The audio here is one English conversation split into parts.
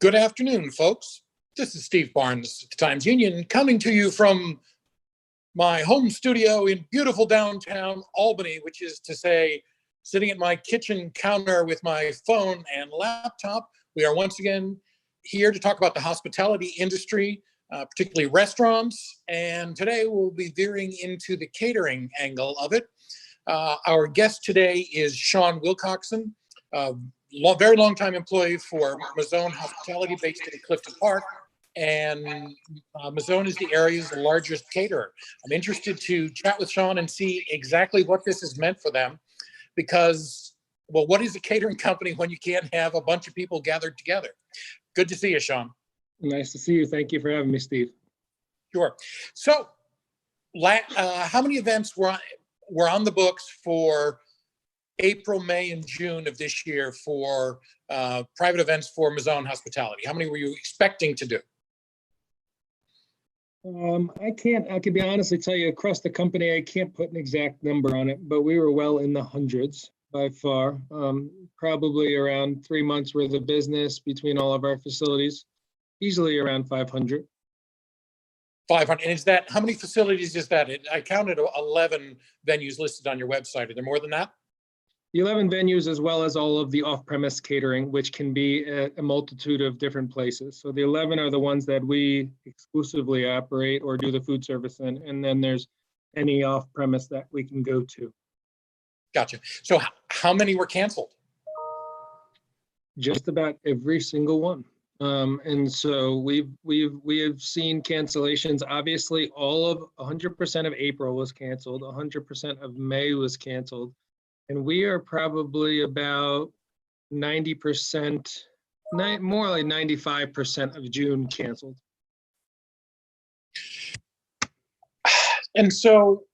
Good afternoon, folks. This is Steve Barnes at the Times-Union, coming to you from my home studio in beautiful downtown Albany, which is to say, sitting at my kitchen counter with my phone and laptop. We are once again here to talk about the hospitality industry, particularly restaurants. And today we'll be veering into the catering angle of it. Our guest today is Sean Willcoxon, very long-time employee for Mazzone Hospitality based in Clifton Park. And Mazzone is the area's largest caterer. I'm interested to chat with Sean and see exactly what this has meant for them because, well, what is a catering company when you can't have a bunch of people gathered together? Good to see you, Sean. Nice to see you. Thank you for having me, Steve. Sure. So how many events were on the books for April, May, and June of this year for private events for Mazzone Hospitality? How many were you expecting to do? I could be honestly tell you across the company, I can't put an exact number on it, but we were well in the hundreds by far. Probably around 3 months worth of business between all of our facilities, easily around 500. 500. And is that, how many facilities is that? I counted 11 venues listed on your website. Are there more than that? The 11 venues, as well as all of the off-premise catering, which can be a multitude of different places. So the 11 are the ones that we exclusively operate or do the food service in, and then there's any off-premise that we can go to. Gotcha. So how many were canceled? Just about every single one. And so we have seen cancellations. Obviously, all of 100% of April was canceled, 100% of May was canceled. And we are probably about 90%, more like 95% of June canceled. And so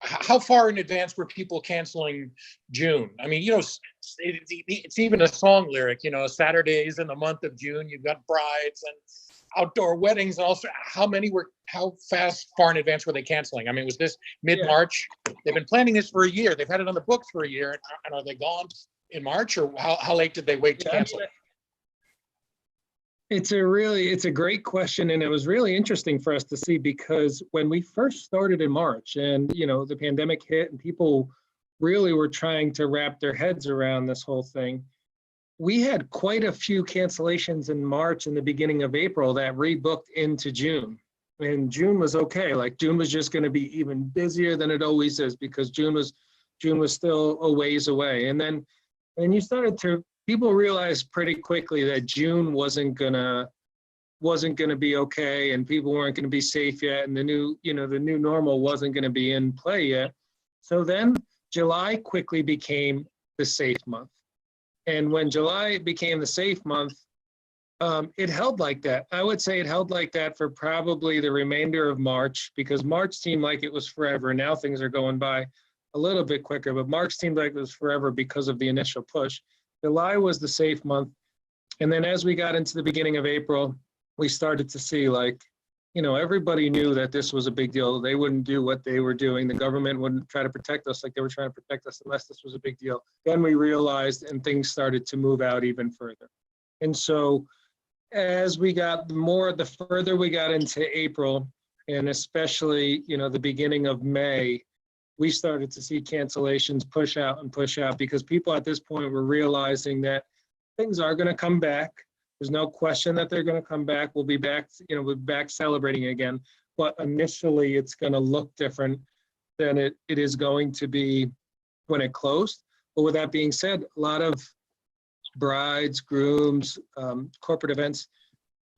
how far in advance were people canceling June? I mean, you know, it's even a song lyric, you know, Saturdays in the month of June, you've got brides and outdoor weddings. And also, how far in advance were they canceling? I mean, was this mid-March? Yeah. They've been planning this for a year. They've had it on the books for a year. And are they gone in March, or how late did they wait to cancel? It's a great question. And it was really interesting for us to see, because when we first started in March and, you know, the pandemic hit and people really were trying to wrap their heads around this whole thing, we had quite a few cancellations in March and the beginning of April that rebooked into June. And June was okay. Like June was just going to be even busier than it always is, because June was still a ways away. And then people realized pretty quickly that June wasn't gonna be okay, and people weren't going to be safe yet, and the new normal wasn't going to be in play yet. So then July quickly became the safe month. And when July became the safe month, it held like that. I would say it held like that for probably the remainder of March, because March seemed like it was forever. Now things are going by a little bit quicker, but March seemed like it was forever because of the initial push. July was the safe month. And then as we got into the beginning of April, we started to see, like, you know, everybody knew that this was a big deal. They wouldn't do what they were doing. The government wouldn't try to protect us like they were trying to protect us unless this was a big deal. Then we realized, and things started to move out even further. And so as we got the further we got into April, and especially, you know, the beginning of May, we started to see cancellations push out because people at this point were realizing that things are going to come back. There's no question that they're going to come back. We'll be back, you know, we're back celebrating again. But initially, it's going to look different than it is going to be when it closed. But with that being said, a lot of brides, grooms, corporate events,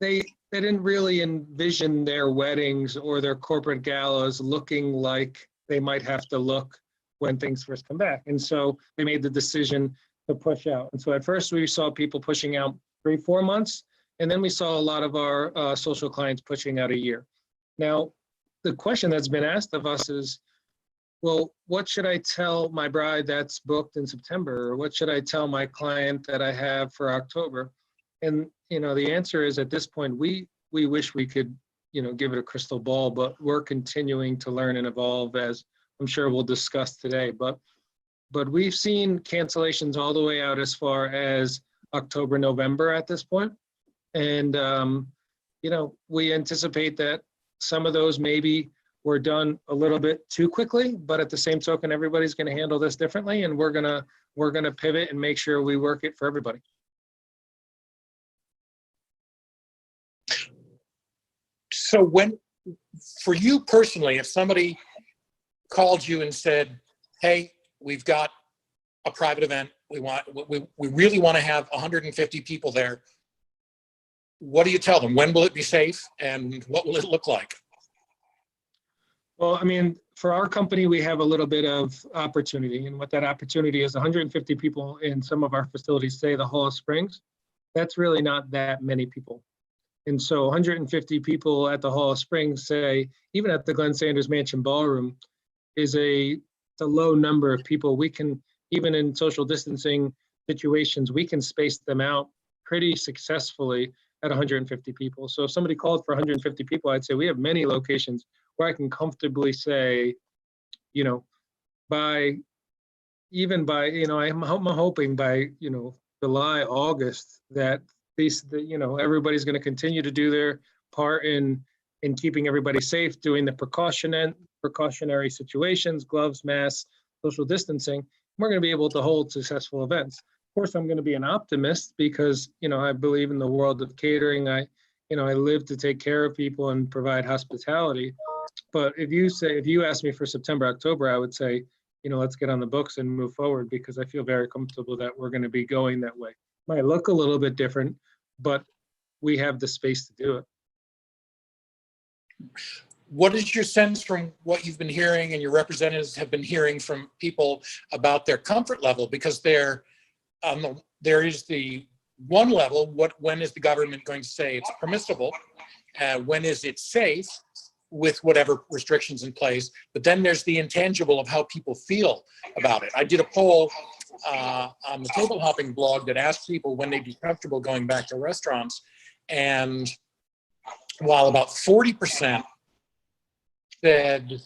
they didn't really envision their weddings or their corporate galas looking like they might have to look when things first come back. And so they made the decision to push out. And so at first we saw people pushing out 3-4 months, and then we saw a lot of our social clients pushing out a year. Now, the question that's been asked of us is, well, what should I tell my bride that's booked in September? Or what should I tell my client that I have for October? And, you know, the answer is, at this point, we wish we could, you know, give it a crystal ball, but we're continuing to learn and evolve, as I'm sure we'll discuss today. But we've seen cancellations all the way out as far as October, November at this point. And, we anticipate that some of those maybe were done a little bit too quickly, but at the same token, everybody's going to handle this differently, and we're gonna pivot and make sure we work it for everybody. So for you personally, if somebody called you and said, hey, we've got a private event, we really want to have 150 people there, what do you tell them? When will it be safe, and what will it look like? Well, I mean, for our company, we have a little bit of opportunity, and what that opportunity is 150 people in some of our facilities, say the Hall of Springs. That's really not that many people. And so 150 people at the Hall of Springs, say, even at the Glenn Sanders Mansion Ballroom, is a low number of people. We can, even in social distancing situations, we can space them out pretty successfully at 150 people. So if somebody called for 150 people, I'd say we have many locations where I can comfortably say, by, I'm hoping by, July, August, that everybody's going to continue to do their part in keeping everybody safe, doing the precautionary situations, gloves, masks, social distancing. We're going to be able to hold successful events. Of course, I'm going to be an optimist because, I believe in the world of catering. I live to take care of people and provide hospitality. But if you ask me for September, October, I would say, let's get on the books and move forward, because I feel very comfortable that we're going to be going that way. Might look a little bit different, but we have the space to do it. What is your sense from what you've been hearing and your representatives have been hearing from people about their comfort level? Because there is the one level, when is the government going to say it's permissible? When is it safe with whatever restrictions in place? But then there's the intangible of how people feel about it. I did a poll on the table hopping blog that asked people when they'd be comfortable going back to restaurants. And while about 40% said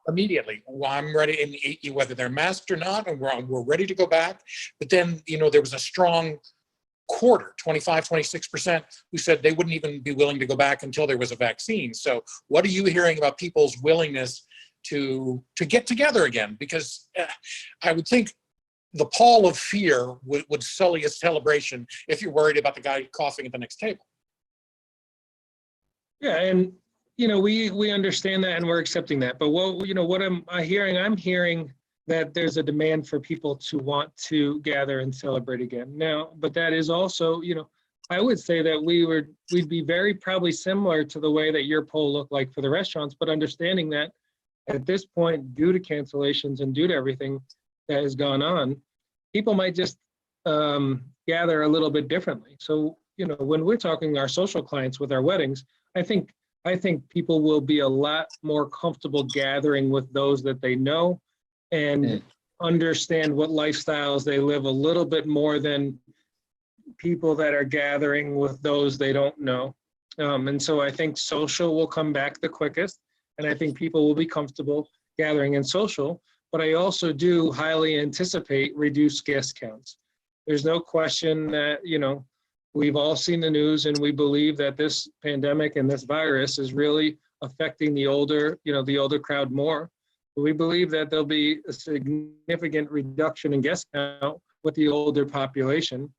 immediately, well, I'm ready, and whether they're masked or not, and we're ready to go back. But then, there was a strong quarter, 25, 26%, who said they wouldn't even be willing to go back until there was a vaccine. So what are you hearing about people's willingness to get together again? Because I would think the pall of fear would sully a celebration if you're worried about the guy coughing at the next table. Yeah, and we understand that and we're accepting that. But what am I hearing? I'm hearing that there's a demand for people to want to gather and celebrate again. Now, but that is also, I would say that we'd be very probably similar to the way that your poll looked like for the restaurants, but understanding that at this point, due to cancellations and due to everything that has gone on, people might just gather a little bit differently. So, when we're talking our social clients with our weddings, I think people will be a lot more comfortable gathering with those that they know and understand what lifestyles they live a little bit more than people that are gathering with those they don't know. And so I think social will come back the quickest, and I think people will be comfortable gathering in social, but I also do highly anticipate reduced guest counts. There's no question that, we've all seen the news, and we believe that this pandemic and this virus is really affecting the older crowd more. But we believe that there'll be a significant reduction in guest count with the older population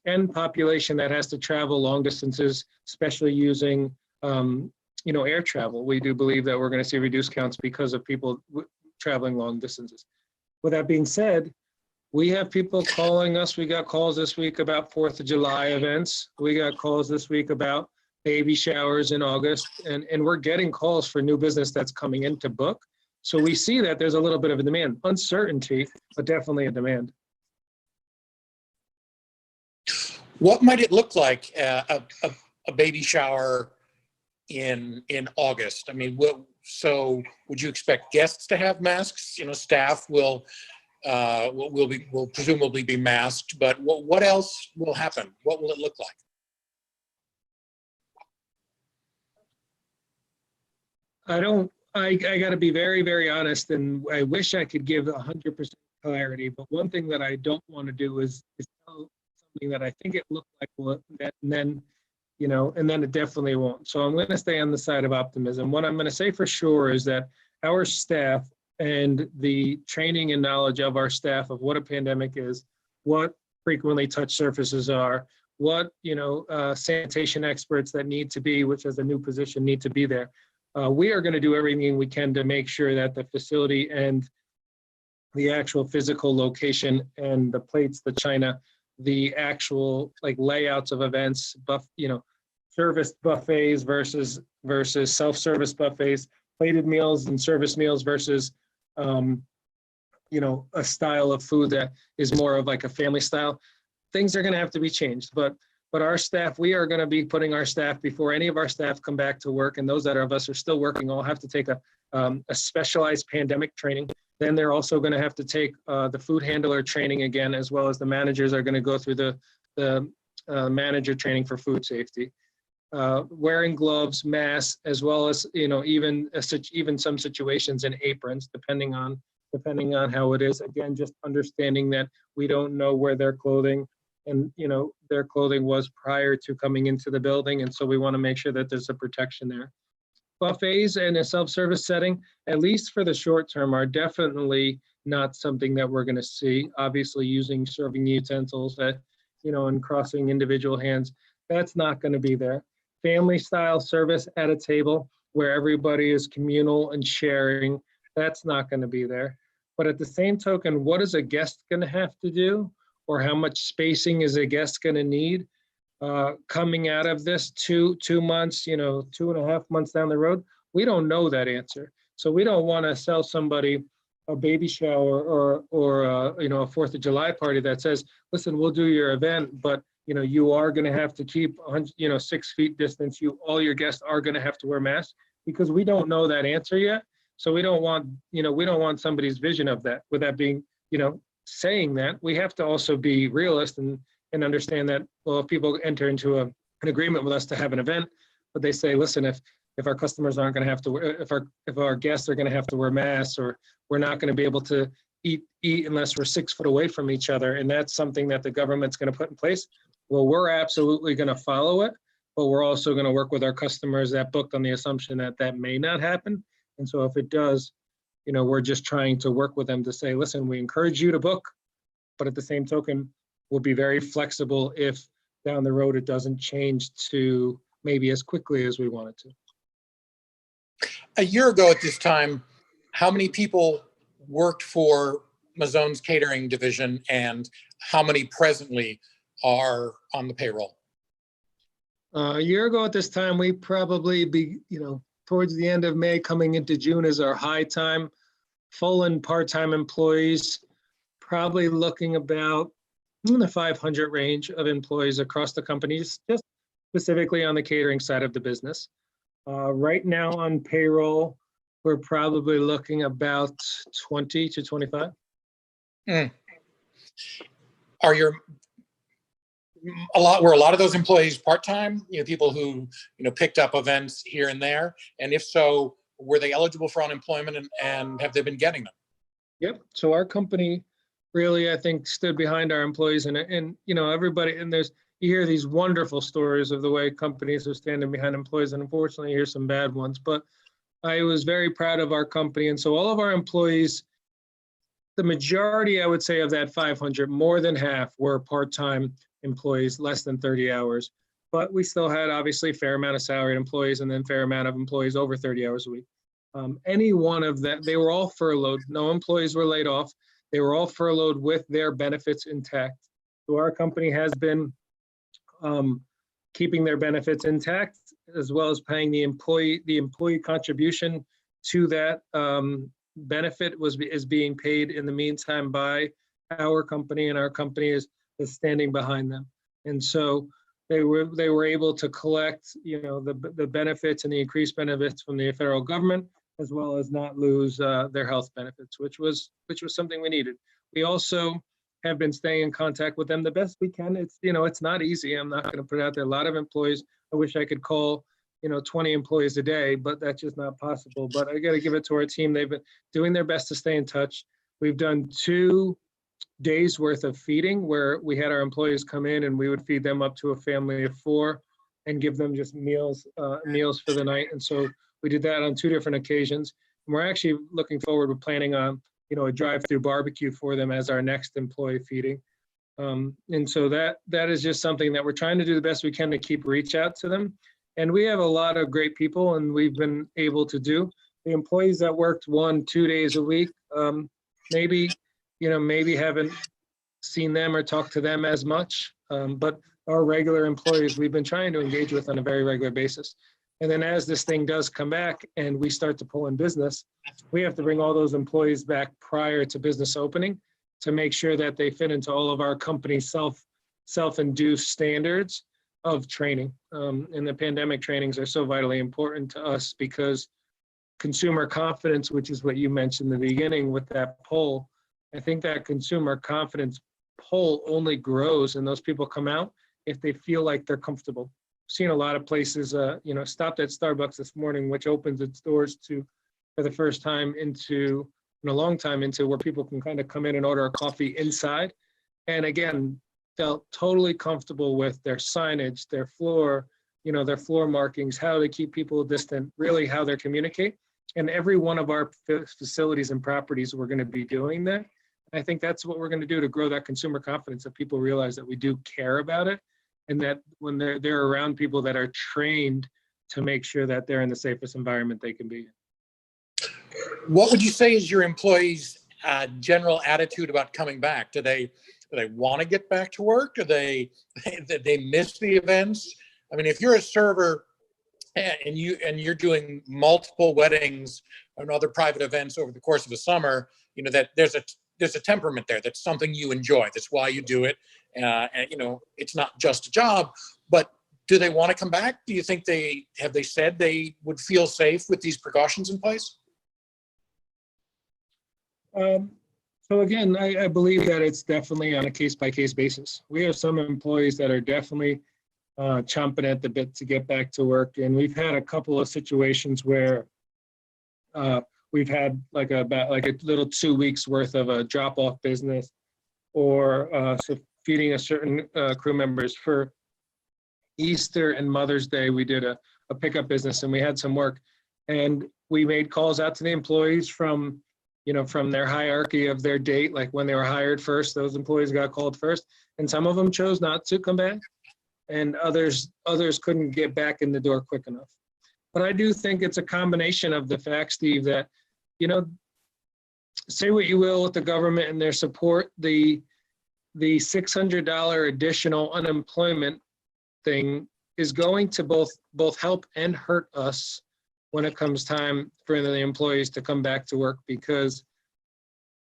and population that has to travel long distances, especially using, air travel. We do believe that we're going to see reduced counts because of people traveling long distances. With that being said, we have people calling us. We got calls this week about 4th of July events. We got calls this week about baby showers in August. And we're getting calls for new business that's coming in to book. So we see that there's a little bit of a demand, uncertainty, but definitely a demand. What might it look like, a baby shower in August? I mean, so would you expect guests to have masks? Staff will presumably be masked, but what else will happen? What will it look like? I got to be very, very honest, and I wish I could give 100% clarity, but one thing that I don't want to do is tell something that I think it looked like, and then and then it definitely won't. So I'm going to stay on the side of optimism. What I'm going to say for sure is that our staff and the training and knowledge of our staff of what a pandemic is, what frequently touched surfaces are, what, sanitation experts that need to be, which as a new position need to be there. We are going to do everything we can to make sure that the facility and the actual physical location and the plates, the china, the actual layouts of events, service buffets versus self-service buffets, plated meals and service meals versus, a style of food that is more of like a family style. Things are going to have to be changed, but our staff, we are going to be putting our staff before any of our staff come back to work, and those that are of us are still working all have to take a specialized pandemic training. Then they're also going to have to take the food handler training again, as well as the managers are going to go through the manager training for food safety. Wearing gloves, masks, as well as even some situations in aprons, depending on how it is. Again, just understanding that we don't know where their clothing and their clothing was prior to coming into the building, and so we want to make sure that there's a protection there. Buffets in a self-service setting, at least for the short term, are definitely not something that we're going to see. Obviously, using serving utensils and crossing individual hands, that's not going to be there. Family style service at a table where everybody is communal and sharing, that's not going to be there. But at the same token, what is a guest going to have to do, or how much spacing is a guest going to need? Coming out of this two months, 2.5 months down the road, we don't know that answer. So we don't want to sell somebody a baby shower or a 4th of July party that says, listen, we'll do your event, but you are going to have to keep 6 feet distance. All your guests are going to have to wear masks, because we don't know that answer yet. So we don't want somebody's vision of that. With that being, saying that, we have to also be realist and understand that, well, if people enter into an agreement with us to have an event, but they say, listen, if our customers aren't going to have to wear, if our guests are going to have to wear masks, or we're not going to be able to eat unless we're 6 foot away from each other, and that's something that the government's going to put in place, well, we're absolutely going to follow it, but we're also going to work with our customers that booked on the assumption that that may not happen. And so if it does, we're just trying to work with them to say, listen, we encourage you to book, but at the same token, we'll be very flexible if down the road it doesn't change to maybe as quickly as we want it to. A year ago at this time, how many people worked for Mazzone's catering division, and how many presently are on the payroll? A year ago at this time, we probably towards the end of May, coming into June is our high time. Full and part-time employees, probably looking about in the 500 range of employees across the company, just specifically on the catering side of the business. Right now on payroll, we're probably looking about 20 to 25. Were a lot of those employees part-time, people who, picked up events here and there? And if so, were they eligible for unemployment, and have they been getting them? Yep. So our company really, I think, stood behind our employees, and everybody, and you hear these wonderful stories of the way companies are standing behind employees, and unfortunately you hear some bad ones, but I was very proud of our company. And so all of our employees, the majority, I would say, of that 500, more than half were part-time employees, less than 30 hours. But we still had obviously a fair amount of salaried employees, and then fair amount of employees over 30 hours a week. Any one of them, they were all furloughed. No employees were laid off. They were all furloughed with their benefits intact. So our company has been keeping their benefits intact, as well as paying the employee contribution to that benefit is being paid in the meantime by our company, and our company is standing behind them. And so they were able to collect, the benefits and the increased benefits from the federal government, as well as not lose their health benefits, which was something we needed. We also have been staying in contact with them the best we can. It's not easy. I'm not going to put it out there. A lot of employees, I wish I could call 20 employees a day, but that's just not possible. But I got to give it to our team. They've been doing their best to stay in touch. We've done 2 days worth of feeding, where we had our employees come in and we would feed them up to a family of 4. and give them just meals for the night. And so we did that on 2 different occasions. And we're actually looking forward. We're planning on, a drive-through barbecue for them as our next employee feeding. And so that is just something that we're trying to do the best we can to keep reach out to them. And we have a lot of great people, and we've been able to do. The employees that worked 1-2 days a week, maybe haven't seen them or talked to them as much. But our regular employees, we've been trying to engage with on a very regular basis. And then as this thing does come back and we start to pull in business, we have to bring all those employees back prior to business opening to make sure that they fit into all of our company's self-induced standards of training. And the pandemic trainings are so vitally important to us because consumer confidence, which is what you mentioned in the beginning with that poll, I think that consumer confidence poll only grows and those people come out if they feel like they're comfortable. I've seen a lot of places, stopped at Starbucks this morning, which opens its doors for the first time in a long time into where people can kind of come in and order a coffee inside. And again, felt totally comfortable with their signage, their floor markings, how they keep people distant, really how they communicate. And every one of our facilities and properties, we're going to be doing that. I think that's what we're going to do to grow that consumer confidence, that people realize that we do care about it, and that when they're around people that are trained to make sure that they're in the safest environment they can be in. What would you say is your employees' general attitude about coming back? Do they want to get back to work? Do they miss the events? I mean, if you're a server and you're doing multiple weddings and other private events over the course of the summer, that there's a temperament there. That's something you enjoy. That's why you do it. And it's not just a job. But do they want to come back? Do you think they said they would feel safe with these precautions in place? So again, I believe that it's definitely on a case-by-case basis. We have some employees that are definitely chomping at the bit to get back to work, and we've had a couple of situations where we've had like a little 2 weeks worth of a drop-off business, or so feeding a certain crew members for Easter and Mother's Day. We did a pickup business, and we had some work, and we made calls out to the employees from their hierarchy of their date, like when they were hired first, those employees got called first, and some of them chose not to come back, and others couldn't get back in the door quick enough. But I do think it's a combination of the fact, Steve, that, say what you will with the government and their support, the $600 additional unemployment thing is going to both help and hurt us when it comes time for the employees to come back to work, because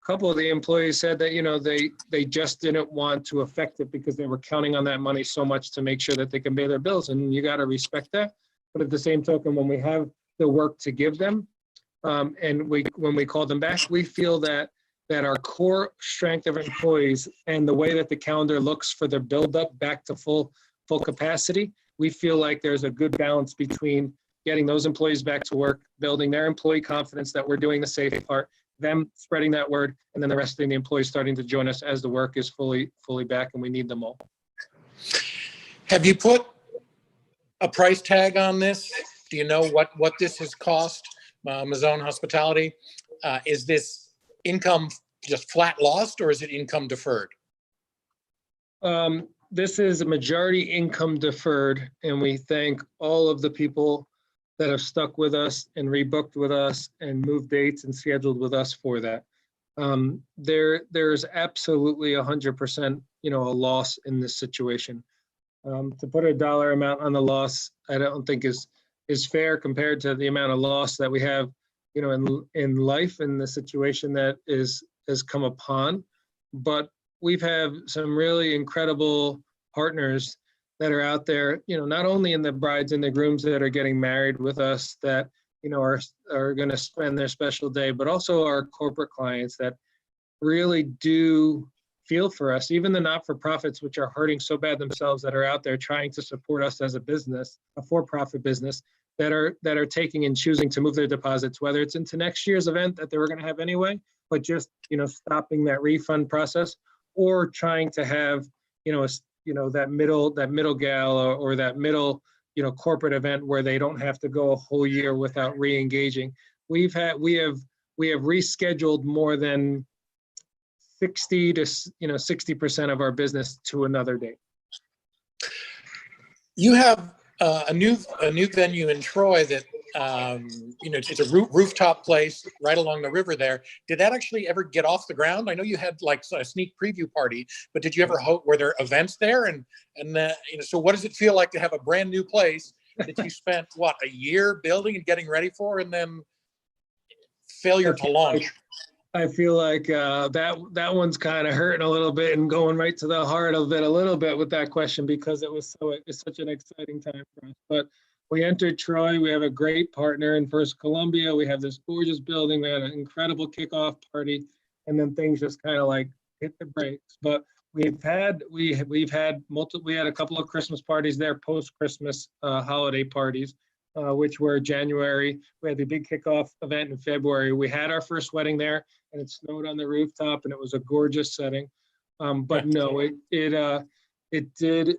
a couple of the employees said that, they just didn't want to affect it because they were counting on that money so much to make sure that they can pay their bills. And you got to respect that. But at the same token, when we have the work to give them, and when we call them back, we feel that our core strength of employees and the way that the calendar looks for their buildup back to full capacity, we feel like there's a good balance between getting those employees back to work, building their employee confidence that we're doing the safe part, them spreading that word, and then the rest of the employees starting to join us as the work is fully back, and we need them all. Have you put a price tag on this? Do you know what this has cost Mazzone Hospitality? Is this income just flat lost, or is it income deferred? This is a majority income deferred, and we thank all of the people that have stuck with us and rebooked with us and moved dates and scheduled with us for that. There's absolutely 100%, a loss in this situation. To put a dollar amount on the loss, I don't think is fair compared to the amount of loss that we have, in life, in the situation that has come upon. But we've had some really incredible partners that are out there, not only in the brides and the grooms that are getting married with us that, are going to spend their special day, but also our corporate clients that really do feel for us, even the not-for-profits, which are hurting so bad themselves, that are out there trying to support us as a business, a for-profit business, that are taking and choosing to move their deposits, whether it's into next year's event that they were going to have anyway, but just, stopping that refund process, or trying to have, that middle gal or that middle corporate event where they don't have to go a whole year without re-engaging. We have rescheduled more than 60 to 60% of our business to another date. You have a new venue in Troy that it's a rooftop place right along the river there. Did that actually ever get off the ground? I know you had like a sneak preview party, but did you ever were there events there? And so what does it feel like to have a brand new place that you spent a year building and getting ready for, and then failure to launch? I feel like that one's kind of hurting a little bit and going right to the heart of it a little bit with that question, because it's such an exciting time for us. But we entered Troy. We have a great partner in First Columbia. We have this gorgeous building. We had an incredible kickoff party, and then things just kind of like hit the brakes. But we had a couple of Christmas parties there, post-Christmas holiday parties. Which were January. We had the big kickoff event in February. We had our first wedding there, and it snowed on the rooftop, and it was a gorgeous setting. But no, it did,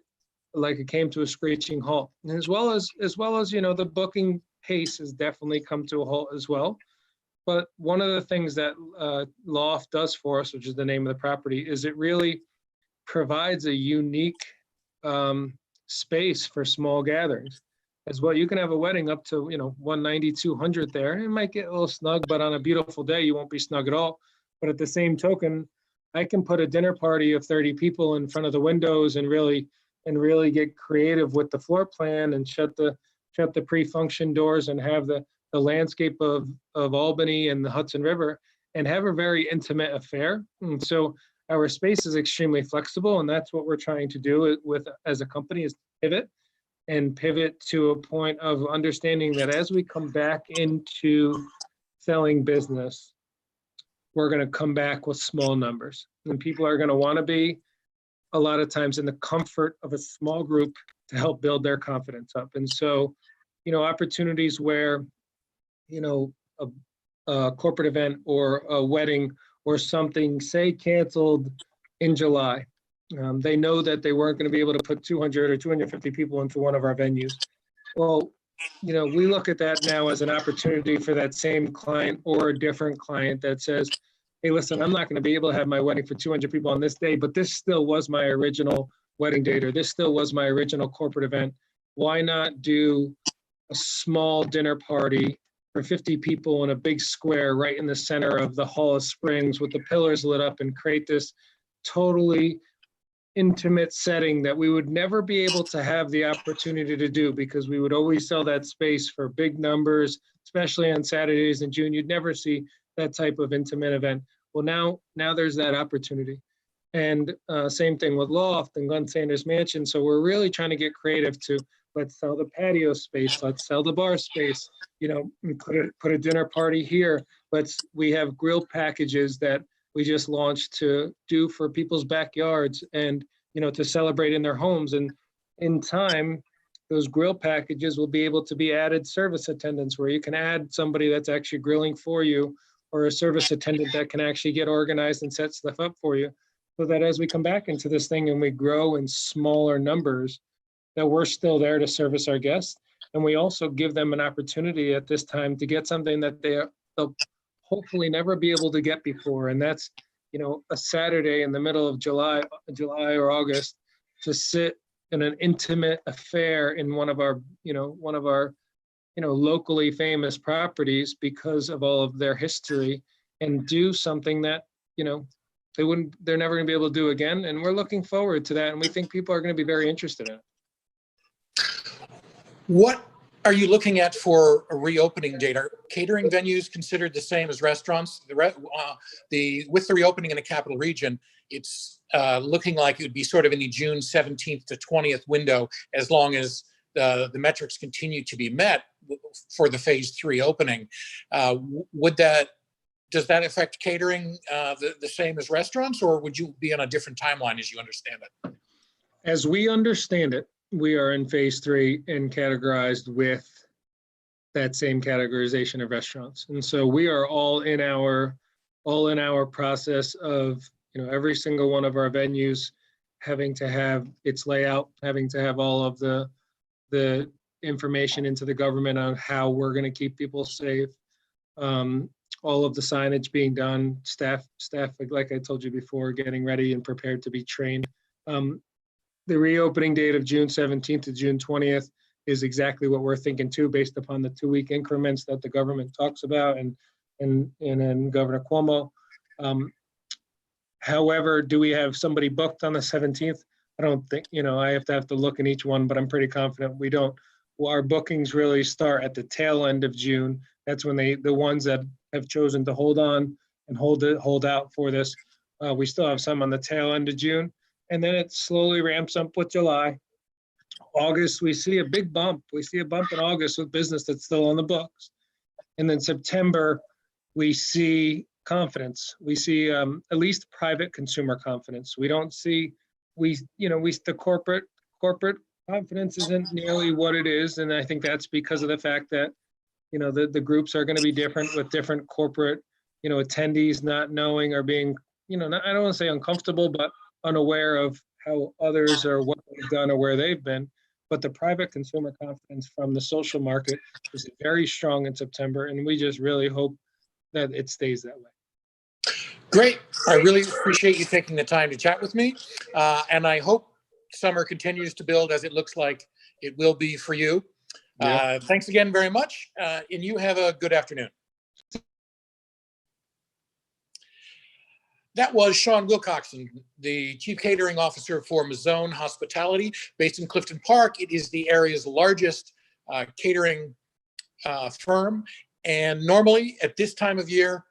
like, it came to a screeching halt. And as well as the booking pace has definitely come to a halt as well. But one of the things that Loft does for us, which is the name of the property, is it really provides a unique space for small gatherings. As well, you can have a wedding up to 190, 200 there. It might get a little snug, but on a beautiful day, you won't be snug at all. But at the same token, I can put a dinner party of 30 people in front of the windows and really get creative with the floor plan and shut the pre-function doors and have the landscape of Albany and the Hudson River and have a very intimate affair. And so our space is extremely flexible, and that's what we're trying to do with as a company, is pivot to a point of understanding that as we come back into selling business, we're going to come back with small numbers, and people are going to want to be a lot of times in the comfort of a small group to help build their confidence up. And so, opportunities where, a corporate event or a wedding or something, say, canceled in July, they know that they weren't going to be able to put 200 or 250 people into one of our venues. Well, we look at that now as an opportunity for that same client or a different client that says, hey, listen, I'm not going to be able to have my wedding for 200 people on this day, but this still was my original wedding date, or this still was my original corporate event. Why not do a small dinner party for 50 people in a big square right in the center of the Hall of Springs with the pillars lit up, and create this totally intimate setting that we would never be able to have the opportunity to do, because we would always sell that space for big numbers, especially on Saturdays in June. You'd never see that type of intimate event. Well, now there's that opportunity. And same thing with Loft and Glenn Sanders Mansion. So we're really trying to get creative to, let's sell the patio space, let's sell the bar space, put a dinner party here. We have grill packages that we just launched to do for people's backyards and, to celebrate in their homes. And in time, those grill packages will be able to be added service attendants, where you can add somebody that's actually grilling for you, or a service attendant that can actually get organized and set stuff up for you, so that as we come back into this thing and we grow in smaller numbers, that we're still there to service our guests. And we also give them an opportunity at this time to get something that they'll hopefully never be able to get before. And that's, a Saturday in the middle of July or August, to sit in an intimate affair in one of our locally famous properties because of all of their history, and do something that, they're never going to be able to do again. And we're looking forward to that. And we think people are going to be very interested in it. What are you looking at for a reopening date? Are catering venues considered the same as restaurants? With the reopening in the capital region, it's looking like it would be sort of in the June 17th to 20th window, as long as the metrics continue to be met for the phase 3 opening. Does that affect catering the same as restaurants, or would you be on a different timeline as you understand it? As we understand it, we are in phase 3 and categorized with that same categorization of restaurants. And so we are all in our process of, every single one of our venues having to have its layout, having to have all of the information into the government on how we're going to keep people safe. All of the signage being done, staff, like I told you before, getting ready and prepared to be trained. The reopening date of June 17th to June 20th is exactly what we're thinking too, based upon the 2-week increments that the government talks about and Governor Cuomo. However, do we have somebody booked on the 17th? I don't think, I have to look in each one, but I'm pretty confident we don't. Well, our bookings really start at the tail end of June. That's when the ones that have chosen to hold on and hold out for this. We still have some on the tail end of June, and then it slowly ramps up with July. August, we see a big bump. We see a bump in August with business that's still on the books. And then September, we see confidence. We see at least private consumer confidence. We don't see, the corporate confidence isn't nearly what it is. And I think that's because of the fact that, the groups are going to be different with different corporate, attendees not knowing or being, I don't want to say uncomfortable, but unaware of how others or what they've done or where they've been. But the private consumer confidence from the social market is very strong in September. And we just really hope that it stays that way. Great. I really appreciate you taking the time to chat with me. And I hope summer continues to build as it looks like it will be for you. Yeah. Thanks again very much. And you have a good afternoon. That was Sean Willcoxon, the Chief Catering Officer for Mazzone Hospitality, based in Clifton Park. It is the area's largest catering firm. And normally at this time of year,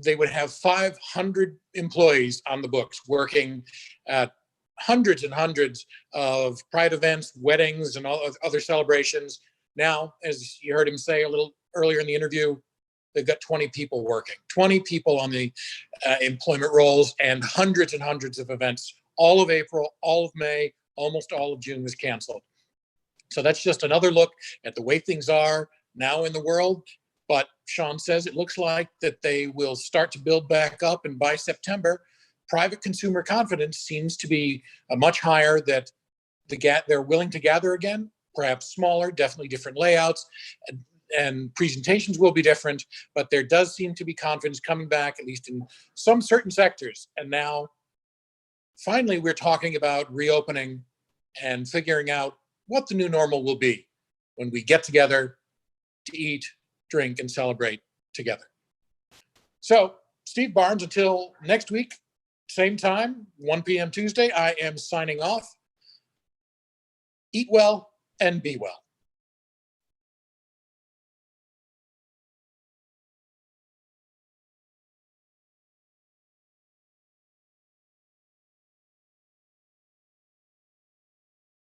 they would have 500 employees on the books working at hundreds and hundreds of pride events, weddings, and all other celebrations. Now, as you heard him say a little earlier in the interview, they've got 20 people working, 20 people on the employment rolls, and hundreds of events. All of April, all of May, almost all of June was canceled. So that's just another look at the way things are now in the world. But Sean says it looks like that they will start to build back up. And by September, private consumer confidence seems to be much higher, that they're willing to gather again, perhaps smaller, definitely different layouts, and presentations will be different. But there does seem to be confidence coming back, at least in some certain sectors. And now, finally, we're talking about reopening and figuring out what the new normal will be when we get together to eat, drink, and celebrate together. So, Steve Barnes, until next week, same time, 1 p.m. Tuesday, I am signing off. Eat well and be well.